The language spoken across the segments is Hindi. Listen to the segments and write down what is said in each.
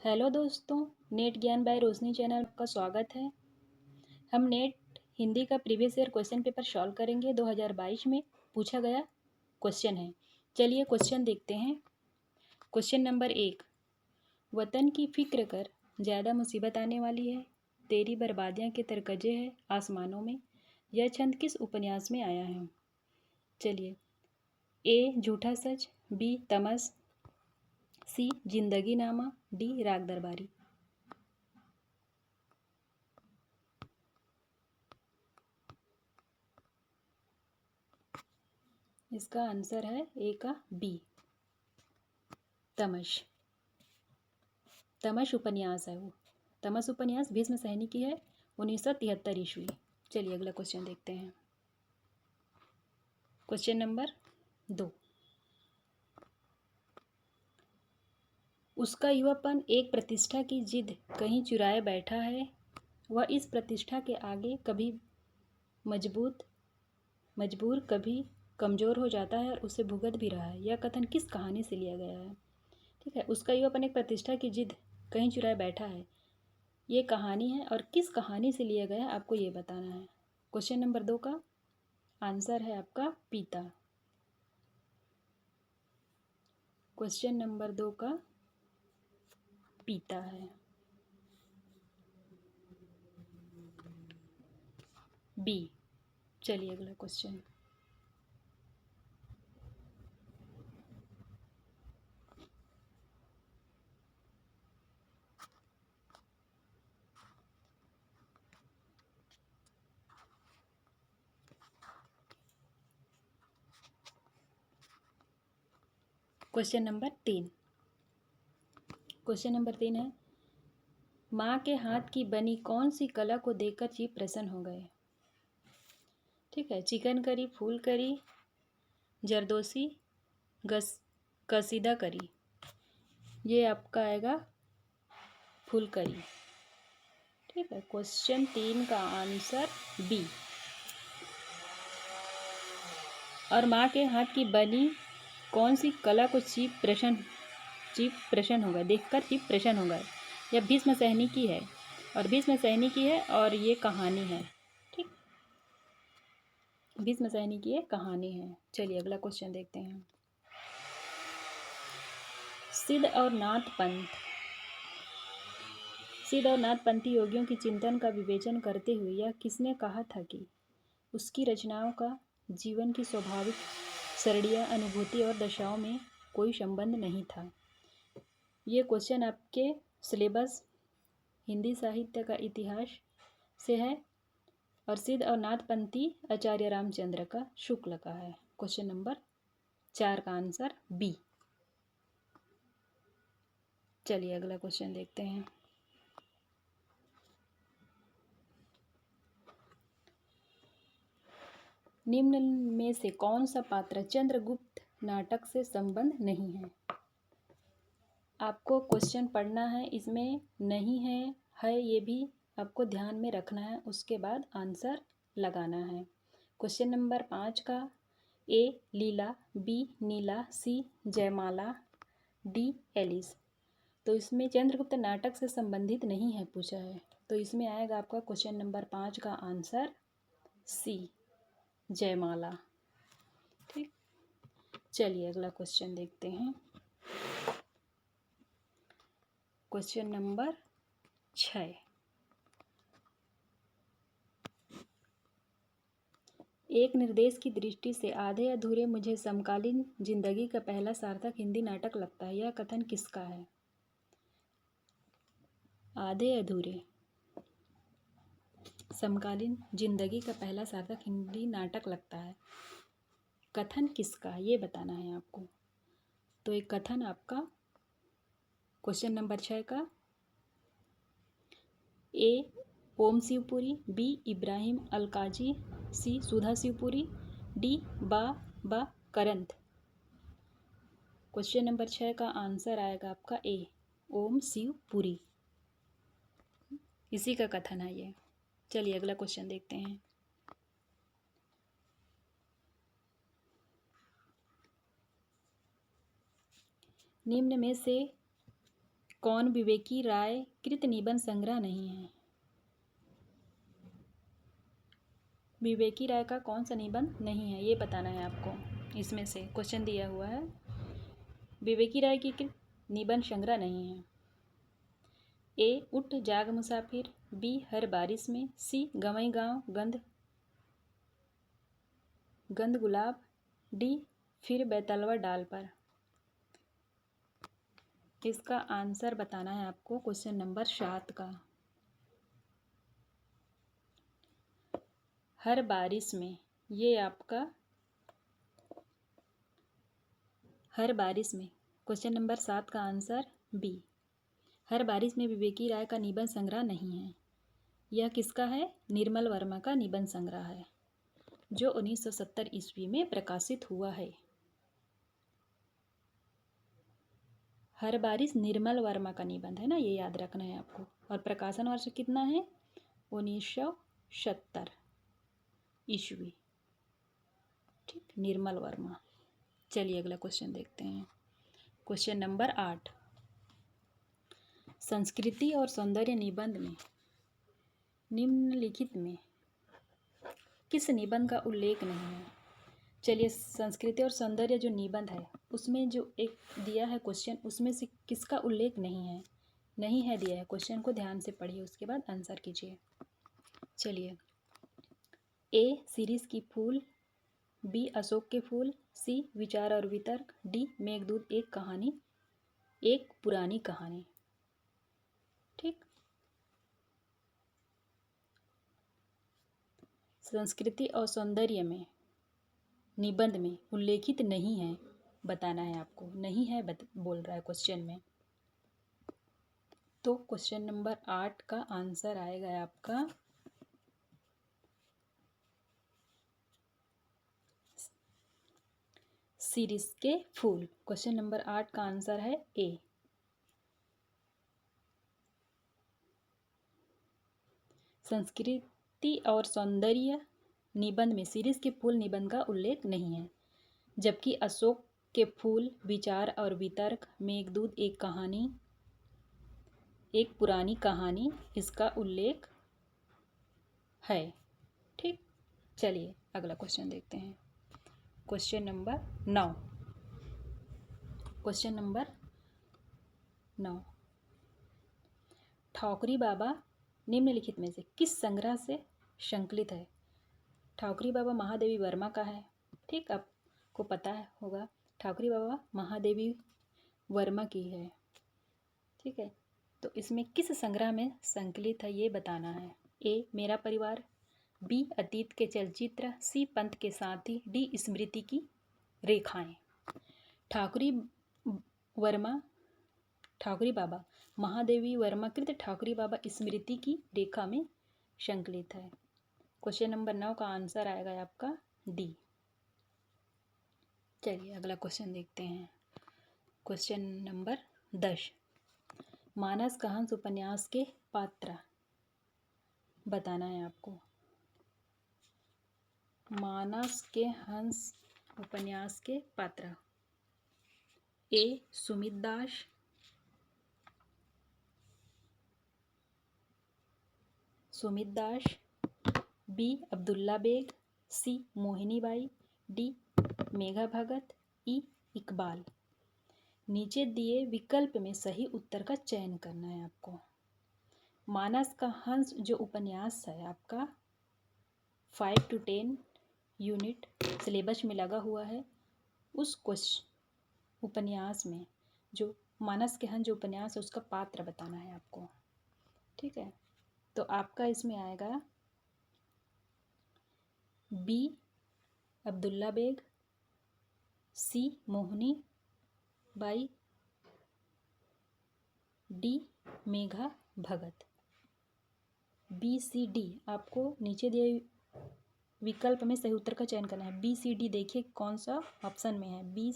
हेलो दोस्तों, नेट ज्ञान बाय रोशनी चैनल का स्वागत है। हम नेट हिंदी का previous year question paper solve करेंगे। 2022 में पूछा गया क्वेश्चन है। चलिए क्वेश्चन देखते हैं। क्वेश्चन नंबर 1, वतन की फिक्र कर, ज़्यादा मुसीबत आने वाली है, तेरी बर्बादियाँ के तरकजे है आसमानों में। यह छंद किस उपन्यास में आया है? चलिए, ए झूठा सच, बी तमस, सी जिंदगी नामा, डी राग दरबारी। इसका आंसर है ए का बी, तमश। तमश उपन्यास है वो। तमस उपन्यास भीष्म सहनी की है, 1973 ईस्वी। चलिए अगला क्वेश्चन देखते हैं। क्वेश्चन नंबर 2, उसका युवापन एक प्रतिष्ठा की जिद कहीं चुराए बैठा है। वह इस प्रतिष्ठा के आगे कभी मजबूर कभी कमज़ोर हो जाता है और उसे भुगत भी रहा है। यह कथन किस कहानी से लिया गया है? ठीक है, उसका युवापन एक प्रतिष्ठा की जिद कहीं चुराए बैठा है, ये कहानी है और किस कहानी से लिया गया है आपको ये बताना है। क्वेश्चन नंबर 2 का आंसर है आपका पीता। क्वेश्चन नंबर 2 का पीता है, बी। चलिए अगला question. Question number 3। Question number 3 है, माँ के हाथ की बनी कौन सी कला को देखकर चीफ प्रसन्न हो गए? ठीक है, चिकन करी, फूल करी, जरदोसी, गस कसीदा करी। ये आपका आएगा फूल करी। ठीक है, क्वेश्चन 3 का आंसर बी। और माँ के हाथ की बनी कौन सी कला को चीफ प्रसन्न होगा, देखकर चीफ प्रसन्न होगा। यह भीष्म सहनी की है और भीष्म सहनी की है और ये कहानी है। ठीक, भीष्म सहनी की ये कहानी है। चलिए अगला क्वेश्चन देखते हैं। सिद्ध और नाथपंथी योगियों की चिंतन का विवेचन करते हुए यह किसने कहा था कि उसकी रचनाओं का जीवन की स्वाभाविक सरणियाँ, अनुभूति और दशाओं में कोई संबंध नहीं था? ये क्वेश्चन आपके सिलेबस हिंदी साहित्य का इतिहास से है और सिद्ध और नाथपंथी आचार्य रामचंद्र का शुक्ल का है। क्वेश्चन नंबर 4 का आंसर बी। चलिए अगला क्वेश्चन देखते हैं। निम्न में से कौन सा पात्र चंद्रगुप्त नाटक से संबंध नहीं है? आपको क्वेश्चन पढ़ना है, इसमें नहीं है ये भी आपको ध्यान में रखना है, उसके बाद आंसर लगाना है। क्वेश्चन नंबर 5 का, ए लीला, बी नीला, सी जयमाला, डी एलिस। तो इसमें चंद्रगुप्त नाटक से संबंधित नहीं है पूछा है, तो इसमें आएगा आपका क्वेश्चन नंबर 5 का आंसर सी जयमाला। ठीक, चलिए अगला क्वेश्चन देखते हैं। क्वेश्चन नंबर 6, एक निर्देश की दृष्टि से आधे अधूरे मुझे समकालीन जिंदगी का पहला सार्थक हिंदी नाटक लगता है। यह कथन किसका है? आधे अधूरे समकालीन जिंदगी का पहला सार्थक हिंदी नाटक लगता है, कथन किसका है ये बताना है आपको। तो एक कथन आपका क्वेश्चन नंबर 6 का, ए ओम शिवपुरी, बी इब्राहिम अलकाजी, सी सुधा शिवपुरी, डी बा करंत। क्वेश्चन नंबर 6 का आंसर आएगा आपका ए ओम शिवपुरी, इसी का कथन है ये। चलिए अगला क्वेश्चन देखते हैं। निम्न में से कौन विवेकी राय कृत निबंध संग्रह नहीं है? विवेकी राय का कौन सा निबंध नहीं है, ये बताना है आपको। इसमें से क्वेश्चन दिया हुआ है, विवेकी राय की कृत निबंध संग्रह नहीं है। ए उठ जाग मुसाफिर, बी हर बारिश में, सी गवई गाँव गंध गंध गुलाब, डी फिर बैतलवा डाल पर। इसका आंसर बताना है आपको क्वेश्चन नंबर 7 का। हर बारिश में, ये आपका हर बारिश में क्वेश्चन नंबर 7 का आंसर बी। हर बारिश में विवेकी राय का निबंध संग्रह नहीं है। यह किसका है? निर्मल वर्मा का निबंध संग्रह है, जो 1970 ईस्वी में प्रकाशित हुआ है। हर बारिश निर्मल वर्मा का निबंध है ना, ये याद रखना है आपको। और प्रकाशन वर्ष कितना है? 1970 ईस्वी। ठीक, निर्मल वर्मा। चलिए अगला क्वेश्चन देखते हैं। क्वेश्चन नंबर 8, संस्कृति और सौंदर्य निबंध में निम्नलिखित में किस निबंध का उल्लेख नहीं है? चलिए, संस्कृति और सौंदर्य जो निबंध है उसमें जो एक दिया है क्वेश्चन, उसमें से किसका उल्लेख नहीं है? नहीं है दिया है, क्वेश्चन को ध्यान से पढ़िए, उसके बाद आंसर कीजिए। चलिए, ए सीरीज की फूल, बी अशोक के फूल, सी विचार और वितर्क, डी मेघदूत एक कहानी, एक पुरानी कहानी। ठीक, संस्कृति और सौंदर्य में निबंध में उल्लेखित नहीं है, बताना है आपको। नहीं है बोल रहा है क्वेश्चन में, तो क्वेश्चन नंबर 8 का आंसर आएगा आपका सीरीज के फूल। क्वेश्चन नंबर 8 का आंसर है ए। संस्कृति और सौंदर्य निबंध में सीरीज के फूल निबंध का उल्लेख नहीं है, जबकि अशोक के फूल, विचार और वितर्क, मेघदूत एक कहानी, एक पुरानी कहानी, इसका उल्लेख है। ठीक, चलिए अगला क्वेश्चन देखते हैं। Question number 9। Question number 9, Thakuri बाबा निम्नलिखित में से किस संग्रह से संकलित है? ठाकुरी बाबा महादेवी वर्मा का है। ठीक, आपको पता है होगा, ठाकुरी बाबा महादेवी वर्मा की है। ठीक है, तो इसमें किस संग्रह में संकलित है ये बताना है। ए मेरा परिवार, बी अतीत के चलचित्र, सी पंथ के साथी, डी स्मृति की रेखाएं। ठाकुरी बाबा महादेवी वर्मा कृत ठाकुरी बाबा स्मृति की रेखा में संकलित है। क्वेश्चन नंबर 9 का आंसर आएगा आपका डी। चलिए अगला क्वेश्चन देखते हैं। क्वेश्चन नंबर 10, मानस का हंस उपन्यास के पात्र बताना है आपको। मानस के हंस उपन्यास के पात्र, A Sumit Das, B Abdullah Beg, C Mohini Bai, D Megha Bhagat, E Iqbal. नीचे दिए विकल्प में सही उत्तर का चयन करना है आपको। मानस का हंस जो उपन्यास है आपका 5 to 10 यूनिट सिलेबस में लगा हुआ है, उस उपन्यास में जो मानस के हंस जो उपन्यास है उसका पात्र बताना है आपको। ठीक है, तो आपका इसमें आएगा B Abdullah Beg, C Mohini Bai, D Megha Bhagat. B C D आपको नीचे दिए विकल्प में सही उत्तर का चयन करना है। बी सी डी देखिए कौन सा ऑप्शन में है, बी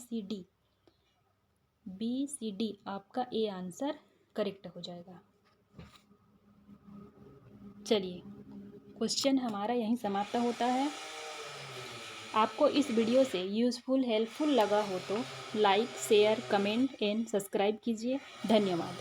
सी डी आपका ए आंसर करेक्ट हो जाएगा। चलिए, क्वेश्चन हमारा यहीं समाप्त होता है। आपको इस वीडियो से यूज़फुल हेल्पफुल लगा हो तो like share comment and subscribe कीजिए। धन्यवाद।